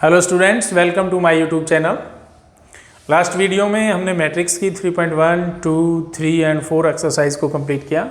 Hello students, welcome to my YouTube channel. Last video में हमने matrix की 3.1, 2, 3 and 4 exercise को कंप्लीट किया।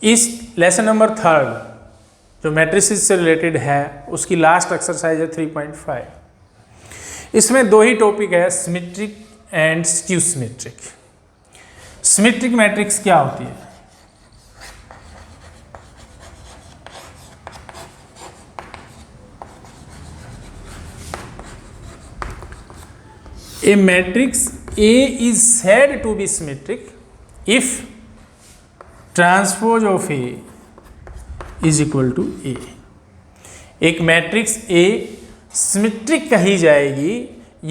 इस लेसन नंबर 3 जो मैट्रिसेस से रिलेटेड है उसकी लास्ट एक्सरसाइज है 3.5। इसमें दो ही टॉपिक है, symmetric and skew symmetric. Symmetric matrix क्या होती है? A matrix A is said to be symmetric if transpose of A is equal to A। एक मैट्रिक्स A सिमेट्रिक कही जाएगी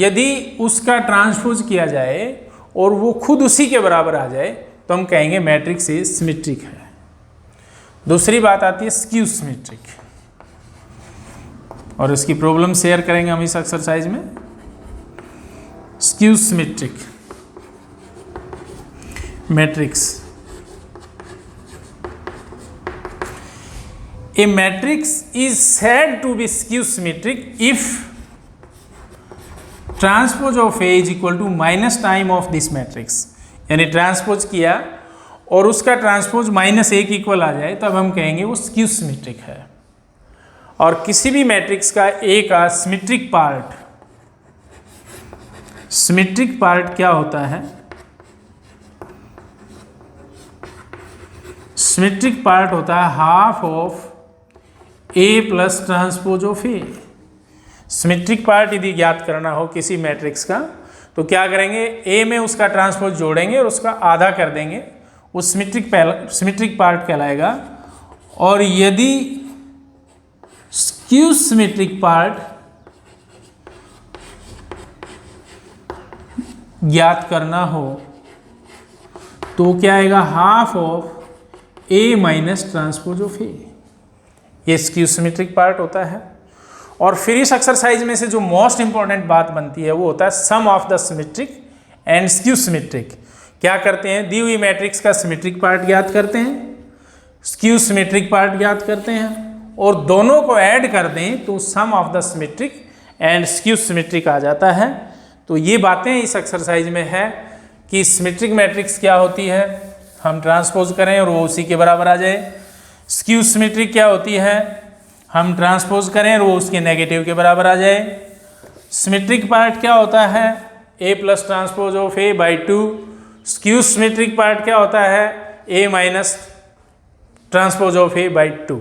यदि उसका ट्रांसपोज किया जाए और वो खुद उसी के बराबर आ जाए तो हम कहेंगे मैट्रिक्स A सिमेट्रिक है। दूसरी बात आती है स्क्यू सिमेट्रिक, और इसकी प्रॉब्लम शेयर करेंगे हम इस एक्सरसाइज में। Skew symmetric matrix. A matrix is said to be skew symmetric if transpose of A is equal to minus time of this matrix। यानी ट्रांसपोज किया और उसका ट्रांसपोज -1 के इक्वल आ जाए तब हम कहेंगे वो स्क्यू सिमेट्रिक है। और किसी भी मैट्रिक्स का A का सिमेट्रिक पार्ट, सिमेट्रिक पार्ट क्या होता है? सिमेट्रिक पार्ट होता है half of A plus transpose of A। Symmetric part यदि ज्ञात करना हो किसी मैट्रिक्स का तो क्या करेंगे, A में उसका ट्रांसपोज जोड़ेंगे और उसका आधा कर देंगे, वो सिमेट्रिक पार्ट कहलाएगा। और यदि स्क्यू सिमेट्रिक पार्ट ज्ञात करना हो तो क्या आएगा, half of A minus transpose of A। ये स्क्यू सिमेट्रिक पार्ट होता है। और फिर इस एक्सरसाइज में से जो मोस्ट इंपॉर्टेंट बात बनती है वो होता है sum of the symmetric and skew symmetric. क्या करते हैं, दी हुई मैट्रिक्स का सिमेट्रिक पार्ट ज्ञात करते हैं, स्क्यू सिमेट्रिक पार्ट ज्ञात करते हैं, और दोनों को ऐड कर दें तो sum of the symmetric and skew symmetric आ जाता है। तो ये बातें इस एक्सरसाइज में है कि सिमेट्रिक मैट्रिक्स क्या होती है, हम ट्रांसपोज करें और वो उसी के बराबर आ जाए। स्क्यू सिमेट्रिक क्या होती है, हम ट्रांसपोज करें और वो उसके नेगेटिव के बराबर आ जाए। सिमेट्रिक पार्ट क्या होता है, A plus transpose of A by 2। Skew symmetric part क्या होता है, A minus transpose of A by 2।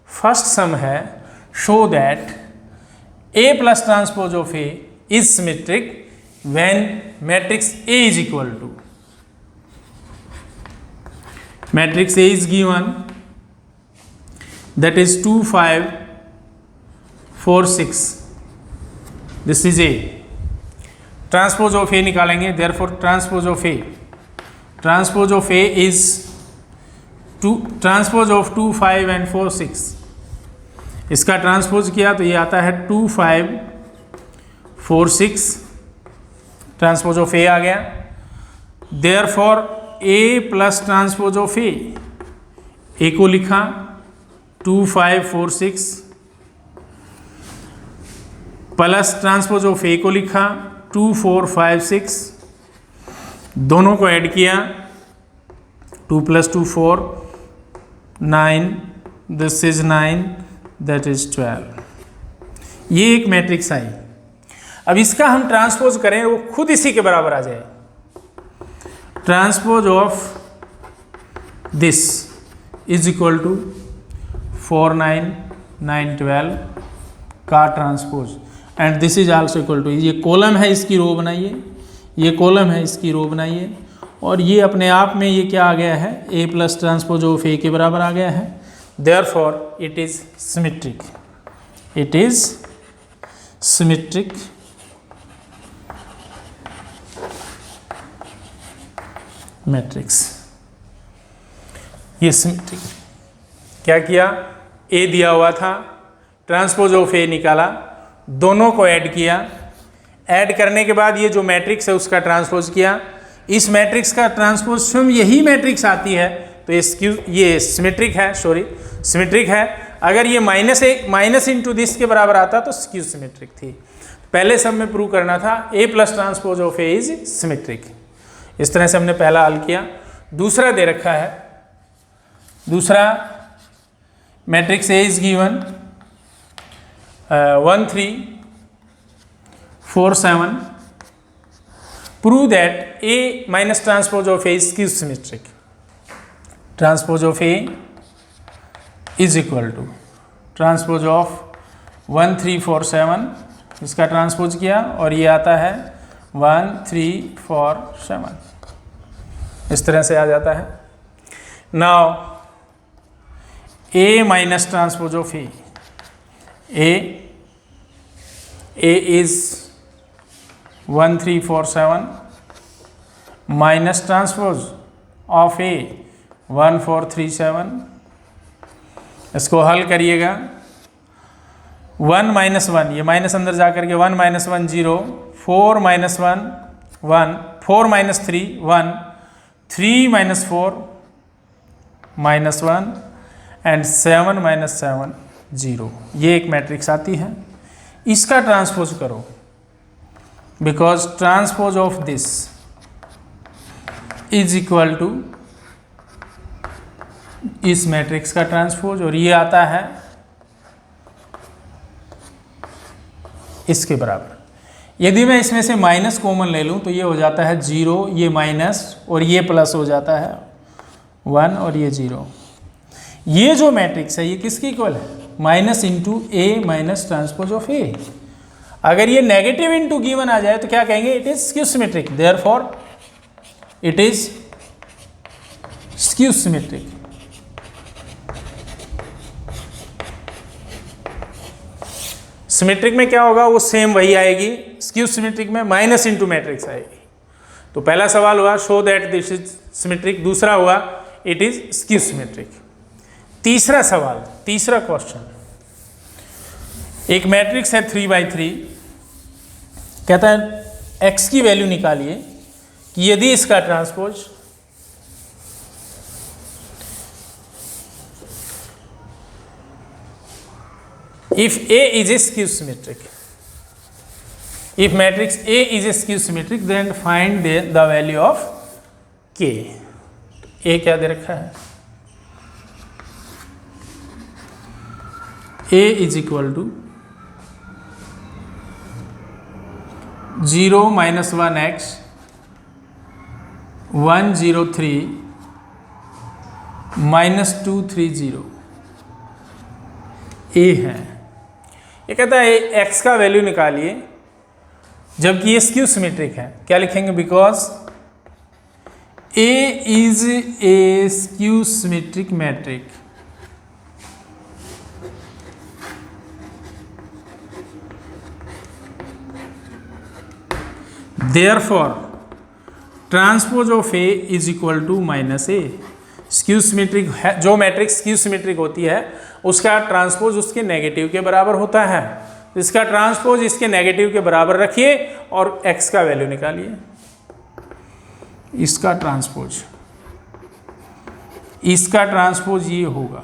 First sum है show that A plus transpose of A is symmetric when matrix A is equal to, matrix A is given that is 2, 5, 4, 6, this is A। transpose of A निकालेंगे, therefore transpose of A is transpose of 2, 5 and 4, 6। इसका transpose किया तो ये आता है 2, 5, 4, 6, transpose of A आ गया। Therefore A plus transpose of A को लिखा 2, 5, 4, 6 प्लस ट्रांसपोज ऑफ A को लिखा 2, 4, 5, 6, दोनों को ऐड किया 2 + 2 4, 9, दिस इज 9, दैट इज 12। ये एक मैट्रिक्स आई। अब इसका हम ट्रांसपोज करें वो खुद इसी के बराबर आ जाए। Transpose of this is equal to 4, 9, 9, 12 का transpose, and this is also equal to, ये कॉलम है इसकी रो बनाइए, ये कॉलम है इसकी रो बनाइए, और ये अपने आप में ये क्या आ गया है, A plus transpose of A के बराबर आ गया है। Therefore it is symmetric, it is symmetric matrix. ये सिमेट्रिक क्या किया, A दिया हुआ था, ट्रांसपोज ऑफ A निकाला, दोनों को ऐड किया, ऐड करने के बाद ये जो मैट्रिक्स है उसका ट्रांसपोज किया। इस मैट्रिक्स का ट्रांसपोज स्वयं यही मैट्रिक्स आती है तो ये सिमेट्रिक है, सिमेट्रिक है। अगर ये माइनस इंटू दिस के बराबर आता तो स्क्यू सिमेट्रिक थी। पहले सब में प्रूव करना था A plus transpose of A is symmetric. इस तरह से हमने पहला हल किया। दूसरा दे रखा है, दूसरा matrix A is given 1 3 4 7, prove that A minus transpose of A is skew symmetric. Transpose of A is equal to transpose of 1 3 4 7, इसका ट्रांसपोज किया और ये आता है 1 3 4 7, इस तरह से आ जाता है। Now A minus transpose of A is 1 3 4 7 minus transpose of A 1 4 3 7। इसको हल करिएगा 1 माइनस 1, ये माइनस अंदर जा करके 1 minus 1 0, 4 minus 1 1, 4 minus 3 1, 3 minus 4 minus 1 and 7 minus 7 0। ये एक मैट्रिक्स आती है। इसका ट्रांसपोज करो, because transpose of this is equal to इस मैट्रिक्स का ट्रांसपोज, और ये आता है इसके बराबर। यदि मैं इसमें से माइनस कॉमन ले लूं तो ये हो जाता है 0, ये माइनस और ये प्लस हो जाता है 1 और ये 0। ये जो मैट्रिक्स है ये किसकी इक्वल है? Minus into A minus transpose of A. अगर ये नेगेटिव इंटू गिवन आ जाए तो क्या कहेंगे? It is skew symmetric, therefore it is skew symmetric. Symmetric में क्या होगा? वो सेम वही आएगी। स्क्यू सिमेट्रिक में माइनस इंटू मैट्रिक्स आएगी। तो पहला सवाल हुआ show that this is symmetric, दूसरा हुआ इट इज स्क्यू सिमेट्रिक। तीसरा सवाल, तीसरा क्वेश्चन, एक मैट्रिक्स है 3 by 3, कहता है x की वैल्यू निकालिए कि यदि इसका transpose if A is a skew symmetric, if matrix A is a skew symmetric then find the value of K। A क्या दे रखा है? A is equal to 0 minus 1x 103 minus 230 A है। ये कहता है x का वैल्यू निकालिए जबकि ये स्क्यू सिमेट्रिक है। क्या लिखेंगे? Because A is a skew symmetric matrix, therefore transpose of A is equal to minus A। Skew symmetric है, जो मैट्रिक्स स्क्यू सिमेट्रिक होती है उसका ट्रांसपोज उसके नेगेटिव के बराबर होता है। इसका ट्रांसपोज इसके नेगेटिव के बराबर रखिए और x का वैल्यू निकालिए। इसका ट्रांसपोज ये होगा,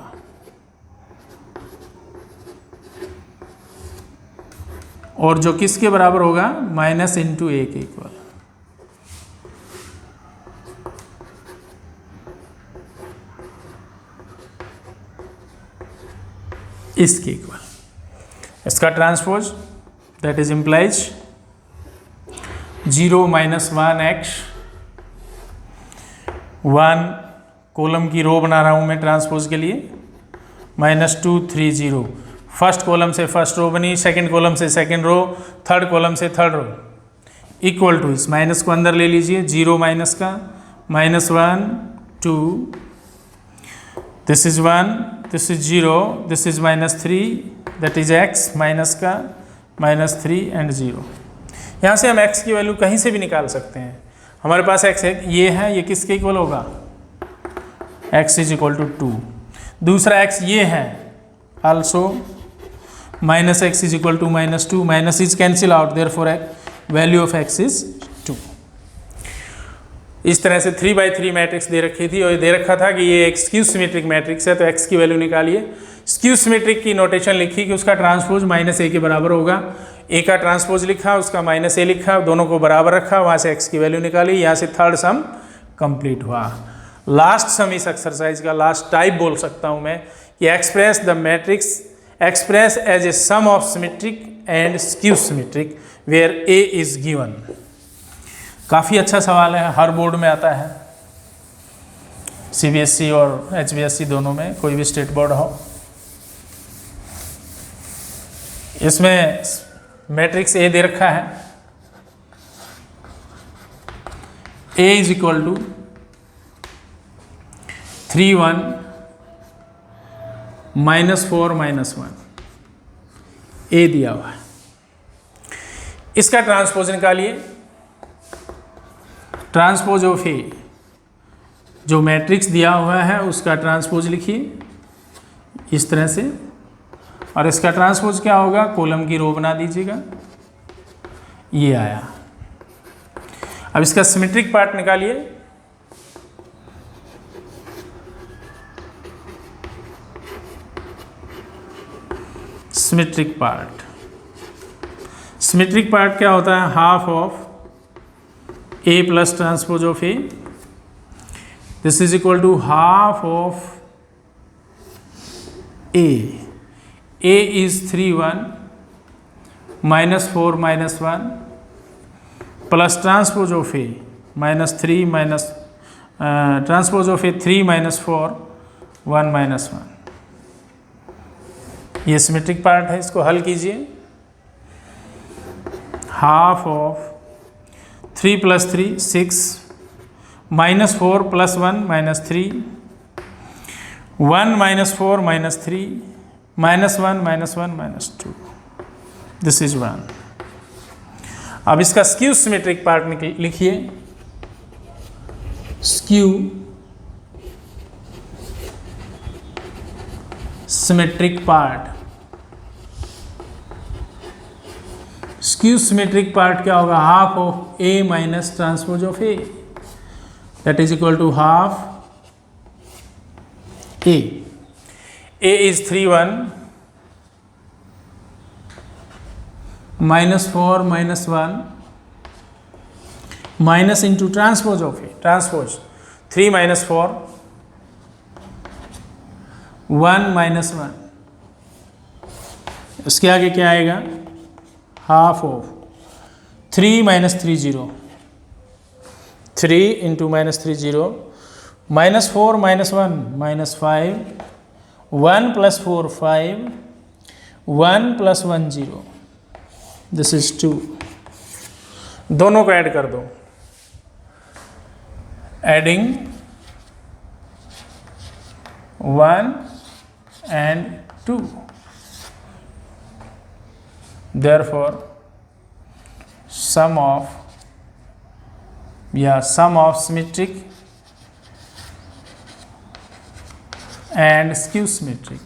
और जो किसके बराबर होगा? माइनस इंटू ए के इक्वल। इसके इक्वल इसका transpose that is implies 0 minus 1x 1 column की रो बना रहा हूं मैं ट्रांसपोज के लिए, माइनस 230 फर्स्ट कॉलम से फर्स्ट रो बनी, सेकंड कॉलम से सेकंड रो, थर्ड कॉलम से थर्ड रो, इक्वल टू इस माइनस को अंदर ले लीजिए, 0 माइनस का minus 1 2, this is 1, this is 0, this is minus 3, that is x minus का माइनस 3 एंड 0। यहाँ से हम x की वैल्यू कहीं से भी निकाल सकते हैं। हमारे पास x है, ये किसके इक्वल होगा? x is equal to 2। दूसरा x ये है also, minus x is equal to minus 2, minus is cancel out, therefore value of x is 2। इस तरह से 3 by 3 मैट्रिक्स दे रखी थी और दे रखा था कि ये एक स्क्यू सिमेट्रिक मैट्रिक्स है, तो x की वैल्यू निकालिए। स्क्यू सिमेट्रिक की नोटेशन लिखी कि उसका ट्रांसपोज -a के बराबर होगा। a का ट्रांसपोज लिखा, उसका -a लिखा, दोनों को बराबर रखा, वहाँ से x की वैल्यू निकाली, यहाँ से थर्ड सम कंप्लीट हुआ। लास्ट सम इस एक्सरसाइज का लास्ट टाइप बोल सकता हूँ मैं कि express the matrix express as a sum of symmetric and skew symmetric where a is given. काफ़ी अच्छा सवाल है, हर बोर्ड में आता है, CBSE और HBSE दोनों में, कोई भी स्टेट बोर्ड हो। इसमें मैट्रिक्स A दे रखा है, A is equal to 3 1 -4 -1, A दिया हुआ है। इसका ट्रांसपोज निकालिए, ट्रांसपोज ऑफ A, जो मैट्रिक्स दिया हुआ है उसका ट्रांसपोज लिखिए इस तरह से, और इसका ट्रांसपोज क्या होगा, कॉलम की रो बना दीजिएगा, ये आया। अब इसका सिमेट्रिक पार्ट निकालिए, सिमेट्रिक पार्ट, सिमेट्रिक पार्ट क्या होता है, half of A plus transpose of A, this is equal to half of A, A is 3 1 -4 -1 plus transpose of A -3 minus transpose of A 3 -4 1 -1। ये सिमेट्रिक पार्ट है, इसको हल कीजिए। Half of 3 + 3 6 -4 + 1 -3 1 -4 -3 -1 -1 -2, this is 1। अब इसका स्क्यू सिमेट्रिक पार्ट लिखिए, skew symmetric part, skew symmetric part क्या होगा, half of A minus transpose of A, that is equal to half A। A is 3 1 -4 -1 minus into transpose of A, transpose 3 -4 1 -1, उसके आगे क्या आएगा, half of 3 -3 0, 3 into -3 0 -4 -1 -5 1 + 4 5 1 + 1 0, this is 2। दोनों को add कर दो, adding 1 and 2, therefore sum of symmetric and skew symmetric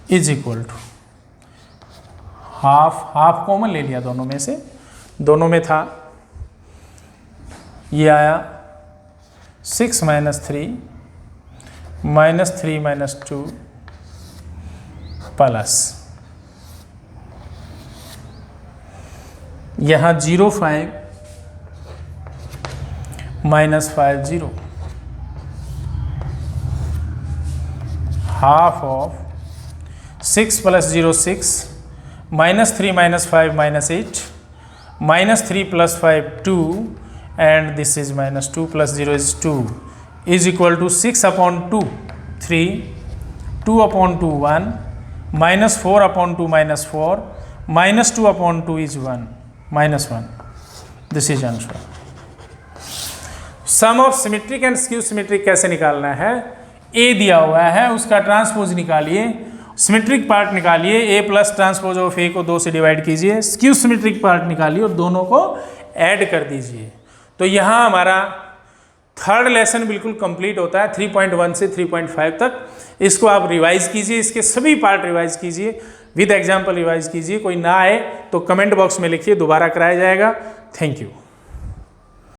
is equal to half common ले लिया दोनों में से, दोनों में था, ये आया 6 - 3 -3 -2 प्लस यहाँ 0 5 -5 0, half of 6 + 0 6 -3 -5 -8 -3 + 5 2 and this is -2 + 0 is 2 is equal to 6/2 3 2/2 1 -4/2 -4 -2/2 is 1 -1, this is answer। Sum of symmetric and skew symmetric कैसे निकालना है, A दिया हुआ है, उसका ट्रांसपोज निकालिए, सिमेट्रिक पार्ट निकालिए, A plus transpose of A को 2 से डिवाइड कीजिए, स्क्यू सिमेट्रिक पार्ट निकालिए और दोनों को ऐड कर दीजिए। तो यहाँ हमारा थर्ड लेसन बिल्कुल कंप्लीट होता है 3.1 से 3.5 तक। इसको आप रिवाइज कीजिए, इसके सभी पार्ट रिवाइज कीजिए, विद एग्जाम्पल रिवाइज कीजिए। कोई ना आए तो कमेंट बॉक्स में लिखिए, दोबारा कराया जाएगा। Thank you.